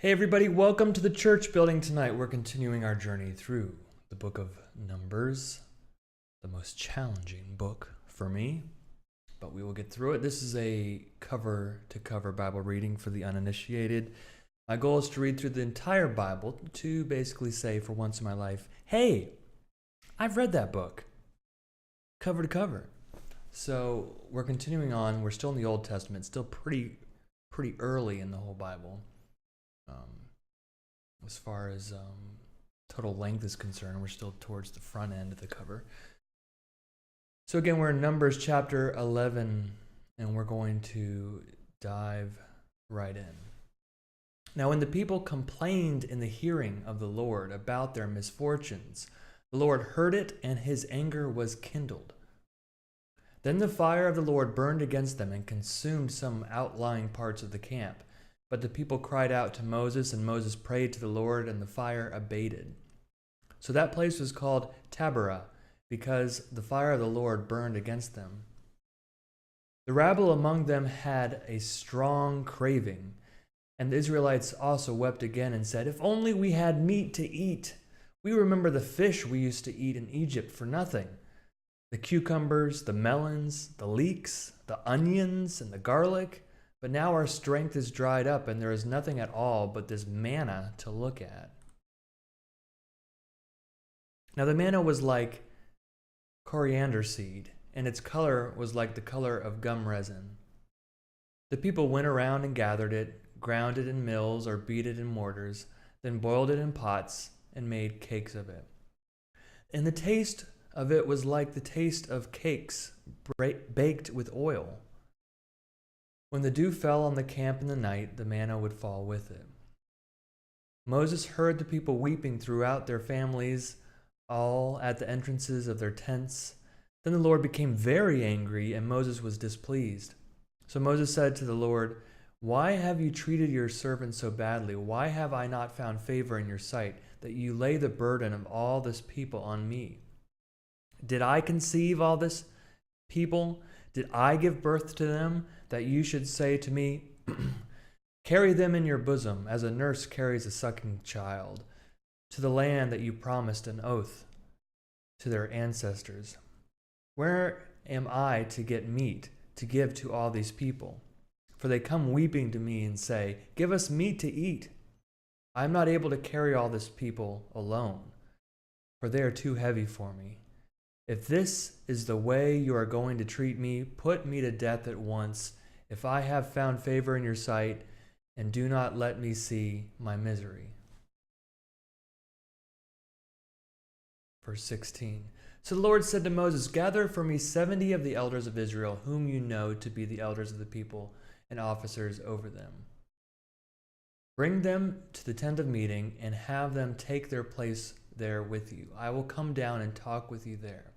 Hey everybody, welcome to the church building tonight. We're continuing our journey through the book of Numbers, the most challenging book for me, but we will get through it. This is a cover-to-cover Bible reading for the uninitiated. My goal is to read through the entire Bible to basically say for once in my life, hey, I've read that book, cover to cover. So we're continuing on. We're still in the Old Testament, still pretty early in the whole Bible. As far as total length is concerned, we're still towards the front end of the cover. So again, we're in Numbers chapter 11, and we're going to dive right in. Now, when the people complained in the hearing of the Lord about their misfortunes, the Lord heard it, and his anger was kindled. Then the fire of the Lord burned against them and consumed some outlying parts of the camp. But the people cried out to Moses, and Moses prayed to the Lord, and the fire abated. So that place was called Taberah, because the fire of the Lord burned against them. The rabble among them had a strong craving, and the Israelites also wept again and said, "If only we had meat to eat! We remember the fish we used to eat in Egypt for nothing. The cucumbers, the melons, the leeks, the onions, and the garlic. But now our strength is dried up, and there is nothing at all but this manna to look at." Now the manna was like coriander seed, and its color was like the color of gum resin. The people went around and gathered it, ground it in mills or beat it in mortars, then boiled it in pots and made cakes of it. And the taste of it was like the taste of cakes baked with oil. When the dew fell on the camp in the night, the manna would fall with it. Moses heard the people weeping throughout their families, all at the entrances of their tents. Then the Lord became very angry, and Moses was displeased. So Moses said to the Lord, "Why have you treated your servant so badly? Why have I not found favor in your sight, that you lay the burden of all this people on me? Did I conceive all this people? Did I give birth to them, that you should say to me, 'Carry them in your bosom, as a nurse carries a sucking child, to the land that you promised an oath to their ancestors'? Where am I to get meat to give to all these people? For they come weeping to me and say, 'Give us meat to eat.' I am not able to carry all this people alone, for they are too heavy for me. If this is the way you are going to treat me, put me to death at once, if I have found favor in your sight, and do not let me see my misery." Verse 16. So the Lord said to Moses, "Gather for me 70 of the elders of Israel, whom you know to be the elders of the people and officers over them. Bring them to the tent of meeting, and have them take their place there with you. I will come down and talk with you there.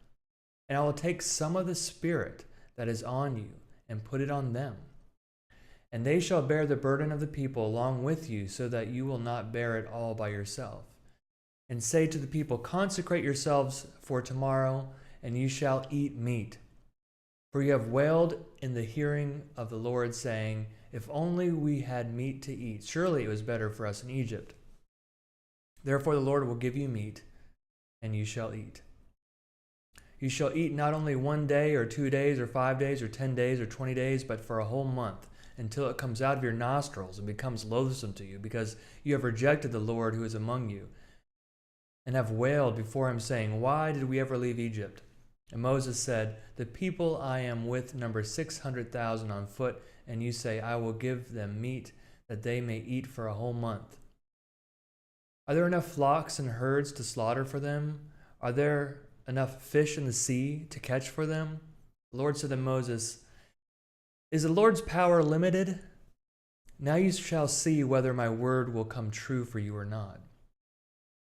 And I will take some of the Spirit that is on you and put it on them. And they shall bear the burden of the people along with you, so that you will not bear it all by yourself. And say to the people, 'Consecrate yourselves for tomorrow, and you shall eat meat. For you have wailed in the hearing of the Lord, saying, If only we had meat to eat. Surely it was better for us in Egypt. Therefore the Lord will give you meat, and you shall eat. You shall eat not only 1 day or 2 days or 5 days or 10 days or 20 days, but for a whole month, until it comes out of your nostrils and becomes loathsome to you, because you have rejected the Lord who is among you, and have wailed before him, saying, Why did we ever leave Egypt?' And Moses said, 'The people I am with number 600,000 on foot, and you say, I will give them meat, that they may eat for a whole month. Are there enough flocks and herds to slaughter for them? Are there enough fish in the sea to catch for them?' The Lord said to Moses, 'Is the Lord's power limited? Now you shall see whether my word will come true for you or not.'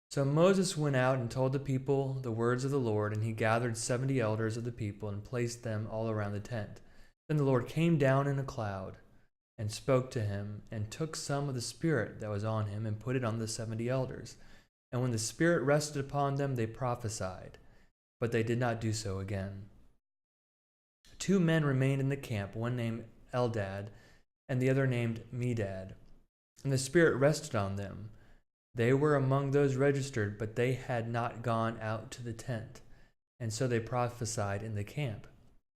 So Moses went out and told the people the words of the Lord, and he gathered 70 elders of the people and placed them all around the tent. Then the Lord came down in a cloud and spoke to him, and took some of the Spirit that was on him and put it on the 70 elders. And when the Spirit rested upon them, they prophesied. But they did not do so again. 2 men remained in the camp, one named Eldad and the other named Medad. and the Spirit rested on them. They were among those registered, but they had not gone out to the tent, and so they prophesied in the camp.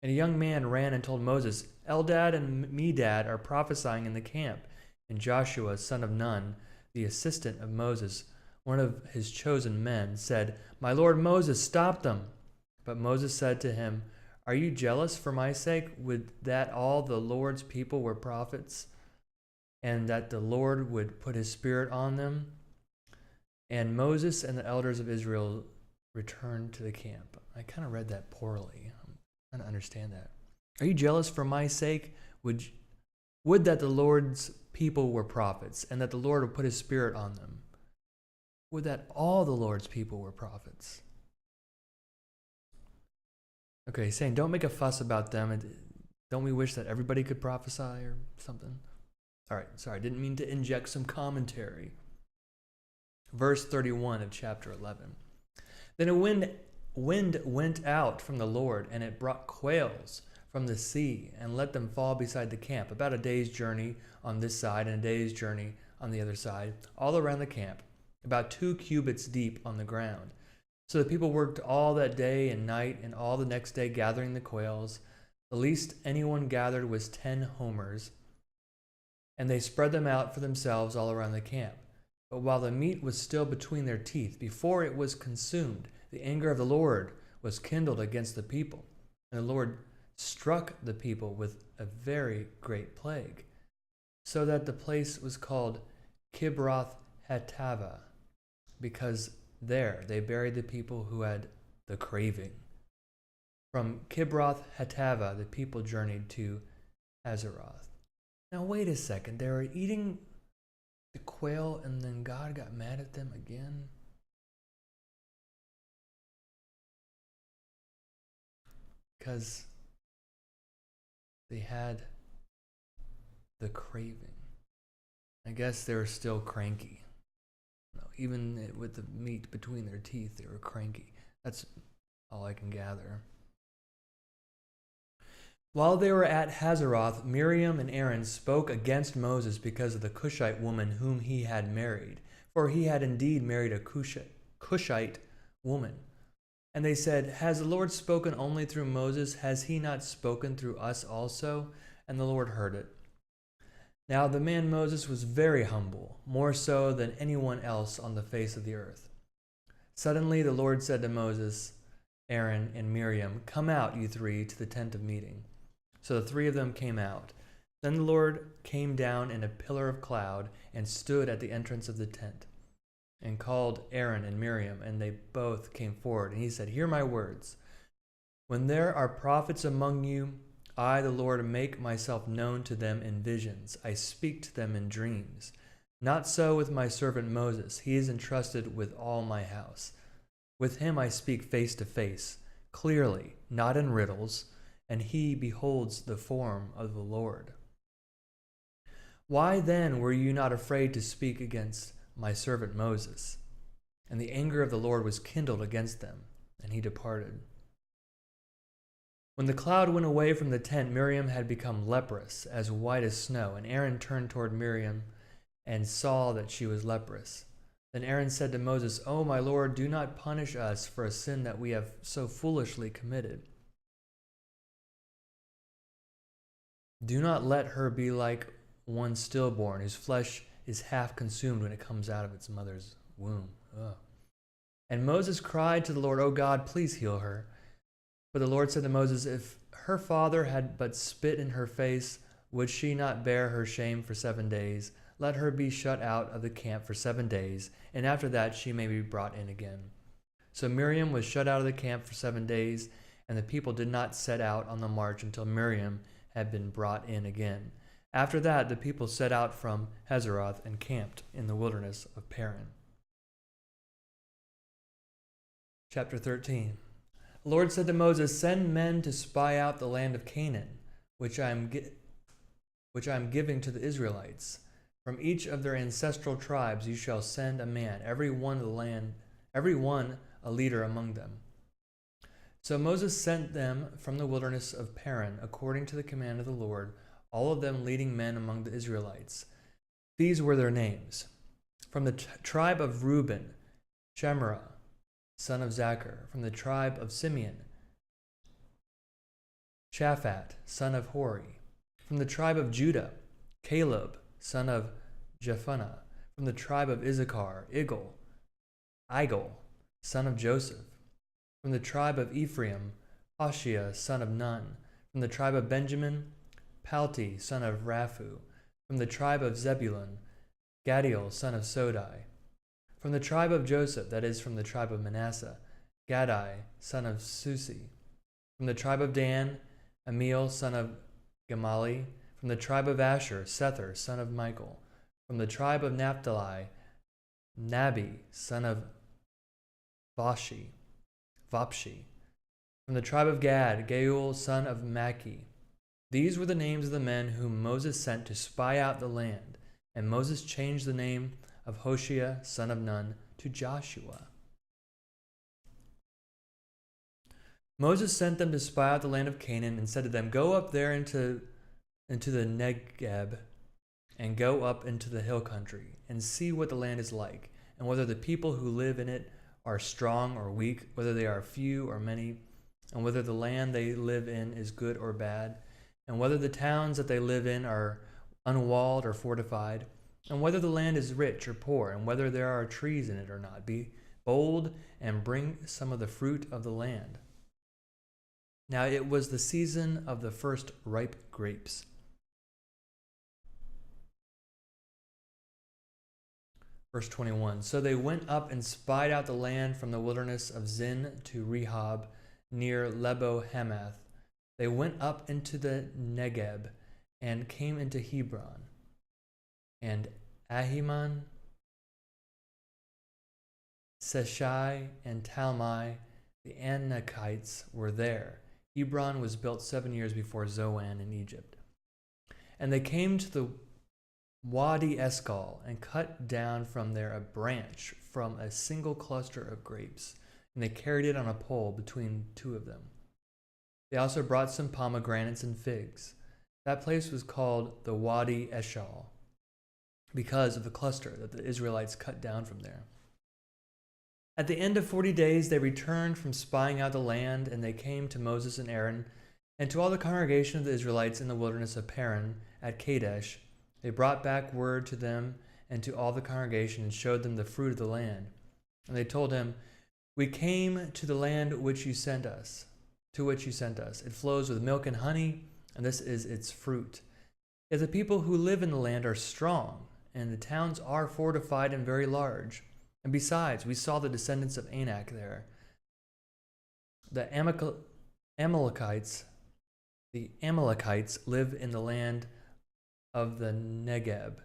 And a young man ran and told Moses, Eldad and Medad are prophesying in the camp. And Joshua, son of Nun, the assistant of Moses, one of his chosen men, said, My lord Moses, stop them. But Moses said to him, Are you jealous for my sake? Would that all the Lord's people were prophets, and that the Lord would put his Spirit on them? And Moses and the elders of Israel returned to the camp. I kind of read that poorly. I'm trying to understand that. Are you jealous for my sake? Would that the Lord's people were prophets, and that the Lord would put his Spirit on them? Would that all the Lord's people were prophets? Okay, he's saying don't make a fuss about them. And don't we wish that everybody could prophesy or something? All right, sorry, didn't mean to inject some commentary. Verse 31 of chapter 11. Then a wind went out from the Lord, and it brought quails from the sea and let them fall beside the camp, about a day's journey on this side and a day's journey on the other side, all around the camp, about 2 cubits deep on the ground. So the people worked all that day and night and all the next day gathering the quails. The least anyone gathered was 10 homers, and they spread them out for themselves all around the camp. But while the meat was still between their teeth, before it was consumed, the anger of the Lord was kindled against the people. And the Lord struck the people with a very great plague, so that the place was called Kibroth Hattava, because there they buried the people who had the craving. From Kibroth Hattava, the people journeyed to Hazeroth. Now wait a second, they were eating the quail and then God got mad at them again? Because they had the craving. I guess they were still cranky. No, even with the meat between their teeth, they were cranky. That's all I can gather. While they were at Hazeroth, Miriam and Aaron spoke against Moses because of the Cushite woman whom he had married, for he had indeed married a Cushite woman. And they said, Has the Lord spoken only through Moses? Has he not spoken through us also? And the Lord heard it. Now the man Moses was very humble, more so than anyone else on the face of the earth. Suddenly the Lord said to Moses, Aaron, and Miriam, Come out, you three, to the tent of meeting. So the 3 of them came out. Then the Lord came down in a pillar of cloud and stood at the entrance of the tent and called Aaron and Miriam, and they both came forward. And he said, Hear my words. When there are prophets among you, I, the Lord, make myself known to them in visions. I speak to them in dreams. Not so with my servant Moses. He is entrusted with all my house. With him I speak face to face, clearly, not in riddles, and he beholds the form of the Lord. Why then were you not afraid to speak against my servant Moses? And the anger of the Lord was kindled against them, and he departed. When the cloud went away from the tent, Miriam had become leprous, as white as snow, and Aaron turned toward Miriam and saw that she was leprous. Then Aaron said to Moses, O my Lord, do not punish us for a sin that we have so foolishly committed. Do not let her be like one stillborn, whose flesh is half consumed when it comes out of its mother's womb. Ugh. And Moses cried to the Lord, O God, please heal her. But the Lord said to Moses, If her father had but spit in her face, would she not bear her shame for 7 days? Let her be shut out of the camp for 7 days, and after that she may be brought in again. So Miriam was shut out of the camp for 7 days, and the people did not set out on the march until Miriam had been brought in again. After that, the people set out from Hazeroth and camped in the wilderness of Paran. Chapter 13. The Lord said to Moses, Send men to spy out the land of Canaan, which I am giving to the Israelites. From each of their ancestral tribes you shall send a man, every one a leader among them. So Moses sent them from the wilderness of Paran, according to the command of the Lord, all of them leading men among the Israelites. These were their names. From the tribe of Reuben, Shemra, son of Zachar. From the tribe of Simeon, Shaphat, son of Hori. From the tribe of Judah, Caleb, son of Jephunneh. From the tribe of Issachar, Igal, son of Joseph. From the tribe of Ephraim, Hoshea, son of Nun. From the tribe of Benjamin, Palti, son of Raphu. From the tribe of Zebulun, Gadiel, son of Sodai. From the tribe of Joseph, that is, from the tribe of Manasseh, Gadai, son of Susi. From the tribe of Dan, Amiel, son of Gamali. From the tribe of Asher, Sethur, son of Michael. From the tribe of Naphtali, Nabi, son of Vapshi. From the tribe of Gad, Geuel, son of Maki. These were the names of the men whom Moses sent to spy out the land. And Moses changed the name of Hoshea, son of Nun, to Joshua. Moses sent them to spy out the land of Canaan and said to them, "Go up there into the Negeb and go up into the hill country and see what the land is like, and whether the people who live in it are strong or weak, whether they are few or many, and whether the land they live in is good or bad, and whether the towns that they live in are unwalled or fortified, and whether the land is rich or poor, and whether there are trees in it or not. Be bold and bring some of the fruit of the land." Now it was the season of the first ripe grapes. Verse 21, so they went up and spied out the land from the wilderness of Zin to Rehob, near Lebo Hamath. They went up into the Negeb and came into Hebron. And Ahiman, Seshai, and Talmai, the Anakites, were there. Hebron was built 7 years before Zoan in Egypt. And they came to the Wadi Eskal and cut down from there a branch from a single cluster of grapes, and they carried it on a pole between two of them. They also brought some pomegranates and figs. That place was called the Wadi Eshal because of the cluster that the Israelites cut down from there. At the end of 40 days, they returned from spying out the land, and they came to Moses and Aaron and to all the congregation of the Israelites in the wilderness of Paran at Kadesh. They brought back word to them and to all the congregation and showed them the fruit of the land. And they told him, "We came to the land which you sent us, It flows with milk and honey, and this is its fruit. Yet the people who live in the land are strong, and the towns are fortified and very large. And besides, we saw the descendants of Anak there. The Amalekites live in the land of the Negeb.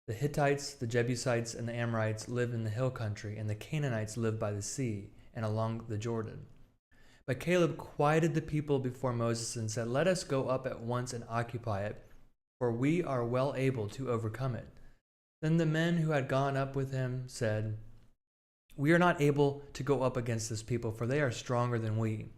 The Hittites, the Jebusites, and the Amorites live in the hill country, and the Canaanites live by the sea and along the Jordan." But Caleb quieted the people before Moses and said, "Let us go up at once and occupy it, for we are well able to overcome it." Then the men who had gone up with him said, "We are not able to go up against this people, for they are stronger than we."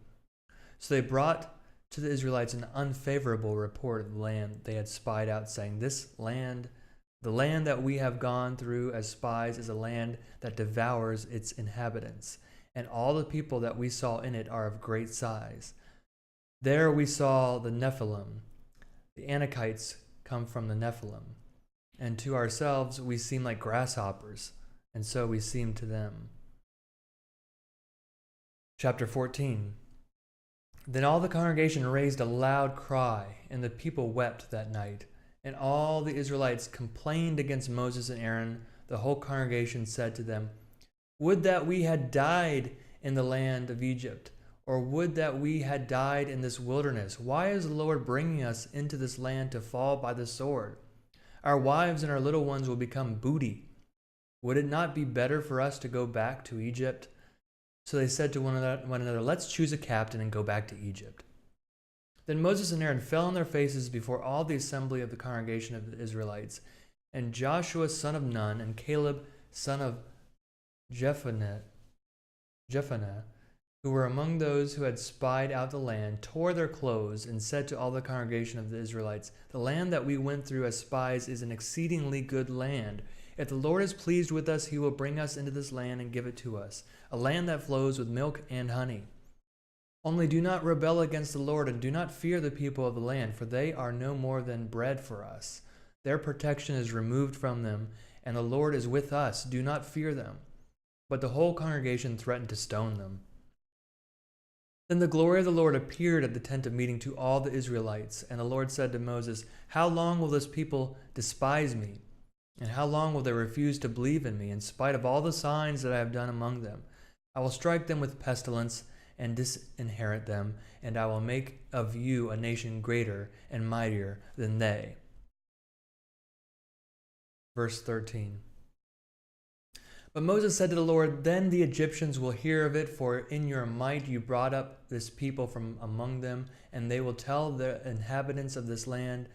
So they brought to the Israelites an unfavorable report of the land they had spied out, saying, the land that we have gone through as spies is a land that devours its inhabitants, and all the people that we saw in it are of great size. There we saw the Nephilim. The Anakites come from the Nephilim, and to ourselves we seem like grasshoppers, and so we seem to them. Chapter 14. Then all the congregation raised a loud cry, and the people wept that night. And all the Israelites complained against Moses and Aaron. The whole congregation said to them, "Would that we had died in the land of Egypt, or would that we had died in this wilderness. Why is the Lord bringing us into this land to fall by the sword? Our wives and our little ones will become booty. Would it not be better for us to go back to Egypt?" So they said to one another, "Let's choose a captain and go back to Egypt." Then Moses and Aaron fell on their faces before all the assembly of the congregation of the Israelites. And Joshua son of Nun and Caleb son of Jephunneh, who were among those who had spied out the land, tore their clothes and said to all the congregation of the Israelites, "The land that we went through as spies is an exceedingly good land. If the Lord is pleased with us, he will bring us into this land and give it to us, a land that flows with milk and honey. Only do not rebel against the Lord, and do not fear the people of the land, for they are no more than bread for us. Their protection is removed from them, and the Lord is with us. Do not fear them." But the whole congregation threatened to stone them. Then the glory of the Lord appeared at the tent of meeting to all the Israelites, and the Lord said to Moses, "How long will this people despise me? And how long will they refuse to believe in me, in spite of all the signs that I have done among them? I will strike them with pestilence and disinherit them, and I will make of you a nation greater and mightier than they." Verse 13. But Moses said to the Lord, "Then the Egyptians will hear of it, for in your might you brought up this people from among them, and they will tell the inhabitants of this land,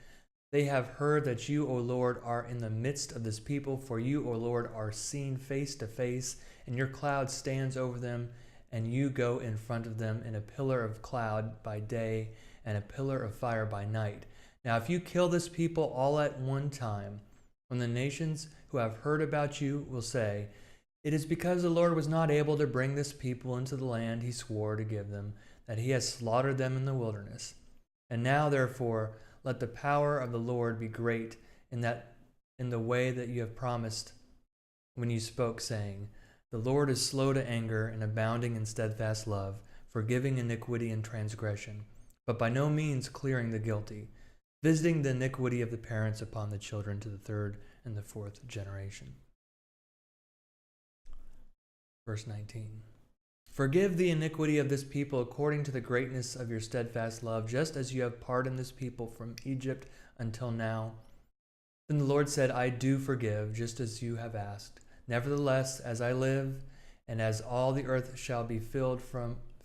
'They have heard that you, O Lord, are in the midst of this people, for you, O Lord, are seen face to face, and your cloud stands over them, and you go in front of them in a pillar of cloud by day and a pillar of fire by night. Now if you kill this people all at one time, when the nations who have heard about you will say, it is because the Lord was not able to bring this people into the land he swore to give them, that he has slaughtered them in the wilderness. And now, therefore, let the power of the Lord be great in the way that you have promised when you spoke, saying, the Lord is slow to anger and abounding in steadfast love, forgiving iniquity and transgression, but by no means clearing the guilty, visiting the iniquity of the parents upon the children to the third and the fourth generation." Verse 19. "Forgive the iniquity of this people according to the greatness of your steadfast love, just as you have pardoned this people from Egypt until now." Then the Lord said, "I do forgive, just as you have asked. Nevertheless, as I live, and as all the earth shall be filled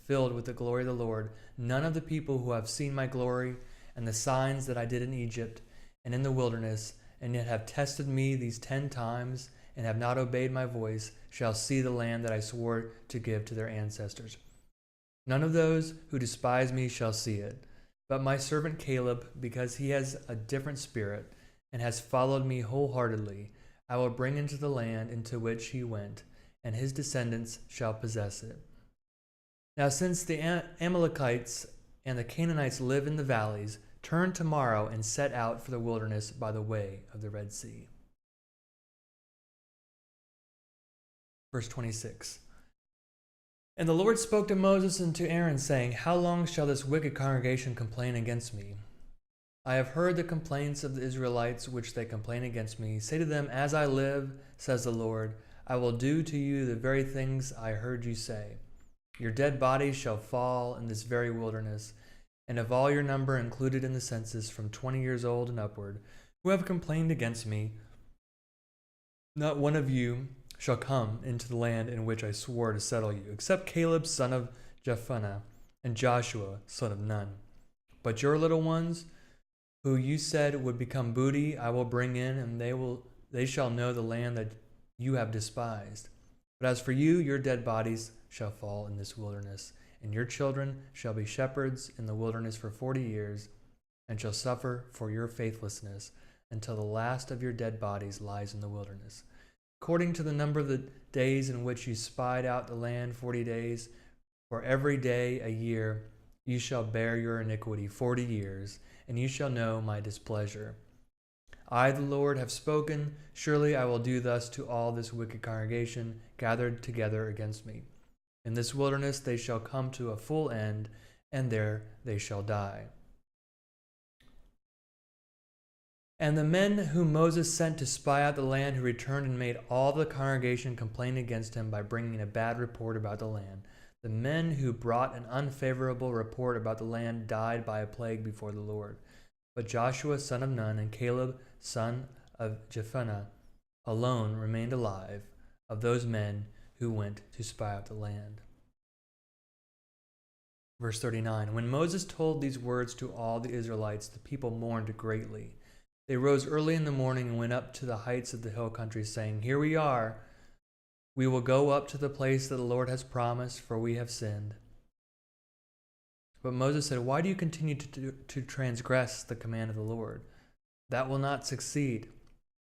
with the glory of the Lord, none of the people who have seen my glory and the signs that I did in Egypt and in the wilderness, and yet have tested me these 10 times, and have not obeyed my voice, shall see the land that I swore to give to their ancestors. None of those who despise me shall see it. But my servant Caleb, because he has a different spirit, and has followed me wholeheartedly, I will bring into the land into which he went, and his descendants shall possess it. Now since the Amalekites and the Canaanites live in the valleys, turn tomorrow and set out for the wilderness by the way of the Red Sea." Verse 26. "And the Lord spoke to Moses and to Aaron, saying, How long shall this wicked congregation complain against me? I have heard the complaints of the Israelites which they complain against me. Say to them, As I live, says the Lord, I will do to you the very things I heard you say. Your dead bodies shall fall in this very wilderness, and of all your number included in the census from 20 years old and upward, who have complained against me, not one of you shall come into the land in which I swore to settle you, except Caleb son of Jephunneh and Joshua son of Nun. But your little ones, who you said would become booty, I will bring in, and they shall know the land that you have despised. But as for you, your dead bodies shall fall in this wilderness, and your children shall be shepherds in the wilderness for 40 years, and shall suffer for your faithlessness until the last of your dead bodies lies in the wilderness. According to the number of the days in which you spied out the land, 40 days, for every day a year, you shall bear your iniquity 40 years, and you shall know my displeasure. I, the Lord, have spoken. Surely I will do thus to all this wicked congregation gathered together against me. In this wilderness they shall come to a full end, and there they shall die." And the men whom Moses sent to spy out the land, who returned and made all the congregation complain against him by bringing a bad report about the land, the men who brought an unfavorable report about the land died by a plague before the Lord. But Joshua son of Nun and Caleb son of Jephunneh alone remained alive of those men who went to spy out the land. Verse 39. When Moses told these words to all the Israelites, the people mourned greatly. They rose early in the morning and went up to the heights of the hill country, saying, Here we are. We will go up to the place that the Lord has promised, for we have sinned. But Moses said, "Why do you continue to transgress the command of the Lord? That will not succeed.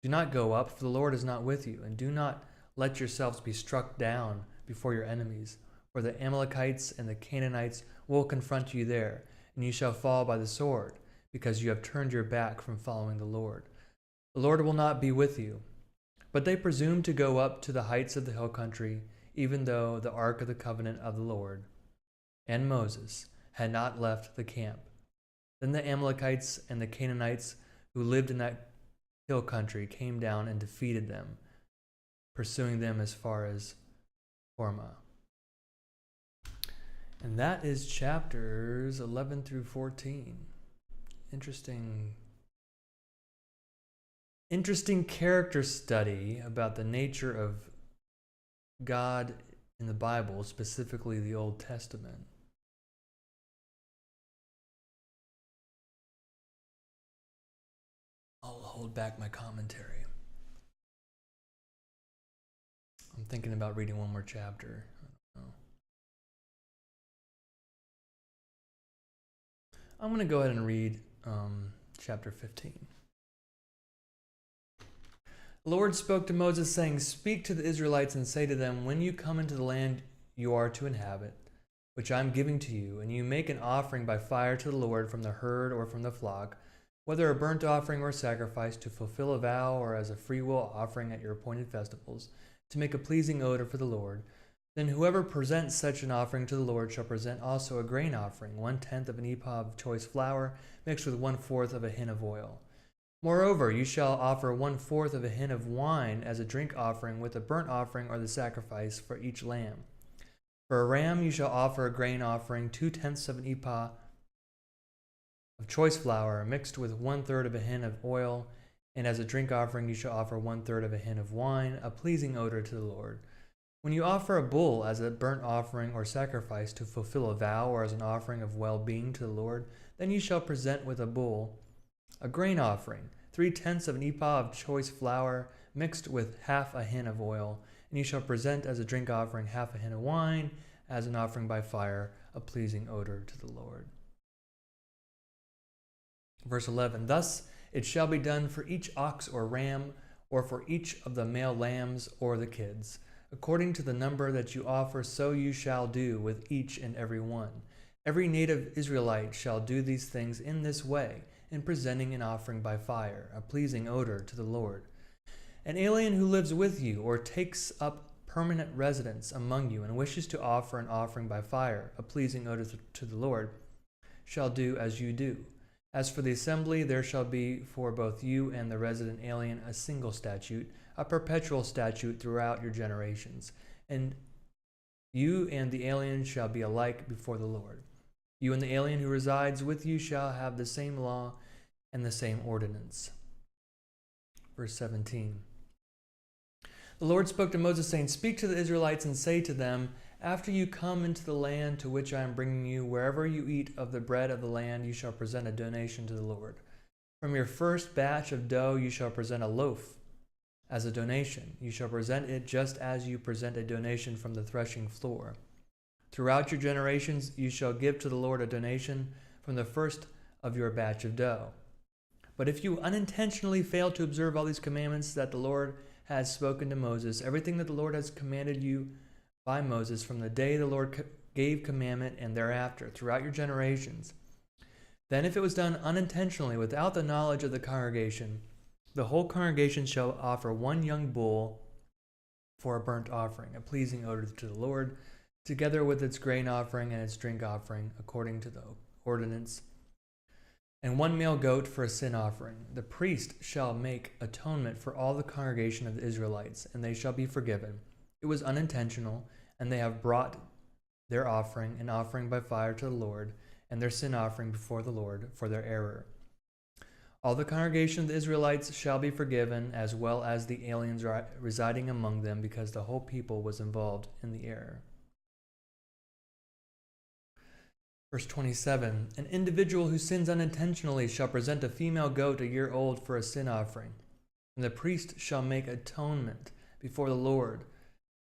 Do not go up, for the Lord is not with you, and do not let yourselves be struck down before your enemies, for the Amalekites and the Canaanites will confront you there, and you shall fall by the sword, because you have turned your back from following the Lord. The Lord will not be with you." But they presumed to go up to the heights of the hill country, even though the ark of the covenant of the Lord and Moses had not left the camp. Then the Amalekites and the Canaanites who lived in that hill country came down and defeated them, pursuing them as far as Hormah. And that is chapters 11 through 14. Interesting character study about the nature of God in the Bible, specifically the Old Testament. I'll hold back my commentary. I'm thinking about reading one more chapter. I don't know. I'm going to go ahead and read chapter 15. The Lord spoke to Moses, saying, "Speak to the Israelites and say to them, when you come into the land you are to inhabit, which I am giving to you, and you make an offering by fire to the Lord from the herd or from the flock, whether a burnt offering or sacrifice, to fulfill a vow or as a freewill offering at your appointed festivals, to make a pleasing odor for the Lord, then whoever presents such an offering to the Lord shall present also a grain offering, 1/10 of an ephah of choice flour, mixed with 1/4 of a hin of oil. Moreover, you shall offer 1/4 of a hin of wine as a drink offering with a burnt offering or the sacrifice for each lamb. For a ram you shall offer a grain offering, 2/10 of an ephah of choice flour, mixed with 1/3 of a hin of oil, and as a drink offering you shall offer 1/3 of a hin of wine, a pleasing odor to the Lord. When you offer a bull as a burnt offering or sacrifice to fulfill a vow or as an offering of well-being to the Lord, then you shall present with a bull a grain offering, 3/10 of an ephah of choice flour, mixed with half a hin of oil, and you shall present as a drink offering half a hin of wine, as an offering by fire, a pleasing odor to the Lord. Verse 11, thus it shall be done for each ox or ram, or for each of the male lambs or the kids. According to the number that you offer, so you shall do with each and every one. Every native Israelite shall do these things in this way, in presenting an offering by fire, a pleasing odor to the Lord. An alien who lives with you or takes up permanent residence among you and wishes to offer an offering by fire, a pleasing odor to the Lord, shall do as you do. As for the assembly, there shall be for both you and the resident alien a single statute, a perpetual statute throughout your generations, and you and the alien shall be alike before the Lord. You and the alien who resides with you shall have the same law and the same ordinance. Verse 17. The Lord spoke to Moses, saying, "Speak to the Israelites and say to them, after you come into the land to which I am bringing you, wherever you eat of the bread of the land, you shall present a donation to the Lord. From your first batch of dough you shall present a loaf as a donation. You shall present it just as you present a donation from the threshing floor. Throughout your generations you shall give to the Lord a donation from the first of your batch of dough. But if you unintentionally fail to observe all these commandments that the Lord has spoken to Moses, everything that the Lord has commanded you by Moses from the day the Lord gave commandment and thereafter, throughout your generations, then if it was done unintentionally without the knowledge of the congregation, the whole congregation shall offer one young bull for a burnt offering, a pleasing odor to the Lord, together with its grain offering and its drink offering, according to the ordinance, and one male goat for a sin offering. The priest shall make atonement for all the congregation of the Israelites, and they shall be forgiven. It was unintentional, and they have brought their offering, an offering by fire to the Lord, and their sin offering before the Lord for their error. All the congregation of the Israelites shall be forgiven, as well as the aliens residing among them, because the whole people was involved in the error. Verse 27, an individual who sins unintentionally shall present a female goat a year old for a sin offering, and the priest shall make atonement before the Lord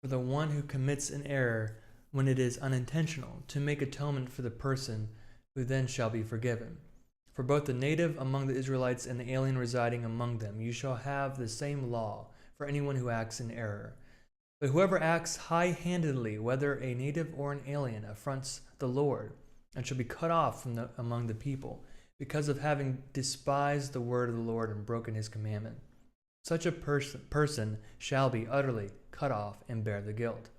for the one who commits an error when it is unintentional, to make atonement for the person who then shall be forgiven. For both the native among the Israelites and the alien residing among them, you shall have the same law for anyone who acts in error. But whoever acts high-handedly, whether a native or an alien, affronts the Lord, and shall be cut off from among the people, because of having despised the word of the Lord and broken his commandment. Such a person shall be utterly cut off and bear the guilt.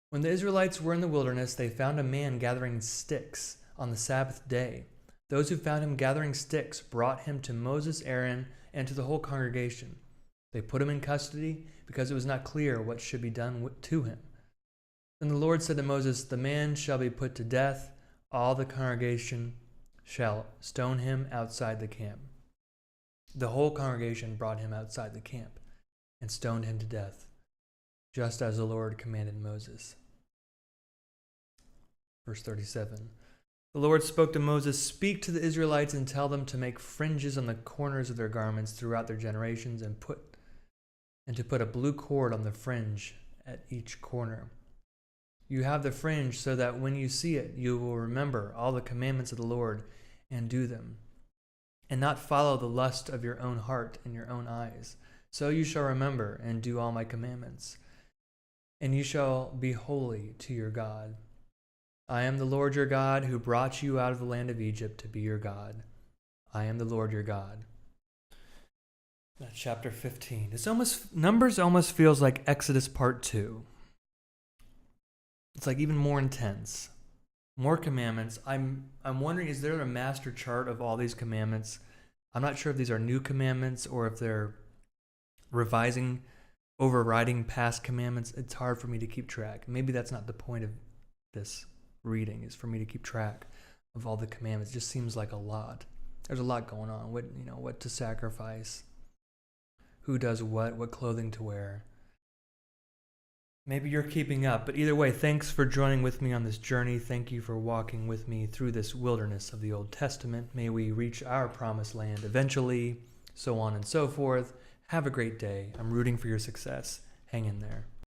When the Israelites were in the wilderness, they found a man gathering sticks on the Sabbath day. Those who found him gathering sticks brought him to Moses, Aaron, and to the whole congregation. They put him in custody because it was not clear what should be done to him. Then the Lord said to Moses, "The man shall be put to death. All the congregation shall stone him outside the camp." The whole congregation brought him outside the camp and stoned him to death, just as the Lord commanded Moses. Verse 37. The Lord spoke to Moses, "Speak to the Israelites and tell them to make fringes on the corners of their garments throughout their generations, and to put a blue cord on the fringe at each corner. You have the fringe so that when you see it, you will remember all the commandments of the Lord and do them, and not follow the lust of your own heart and your own eyes. So you shall remember and do all my commandments, and you shall be holy to your God. I am the Lord your God, who brought you out of the land of Egypt to be your God. I am the Lord your God." That's chapter 15. Numbers almost feels like Exodus part 2. It's like even more intense. More commandments. I'm wondering, is there a master chart of all these commandments? I'm not sure if these are new commandments or if they're overriding past commandments. It's hard for me to keep track. Maybe that's not the point of this reading, is for me to keep track of all the commandments. It just seems like a lot. There's a lot going on. What to sacrifice, who does what clothing to wear. Maybe you're keeping up, but either way, thanks for joining with me on this journey. Thank you for walking with me through this wilderness of the Old Testament. May we reach our promised land eventually, so on and so forth. Have a great day. I'm rooting for your success. Hang in there.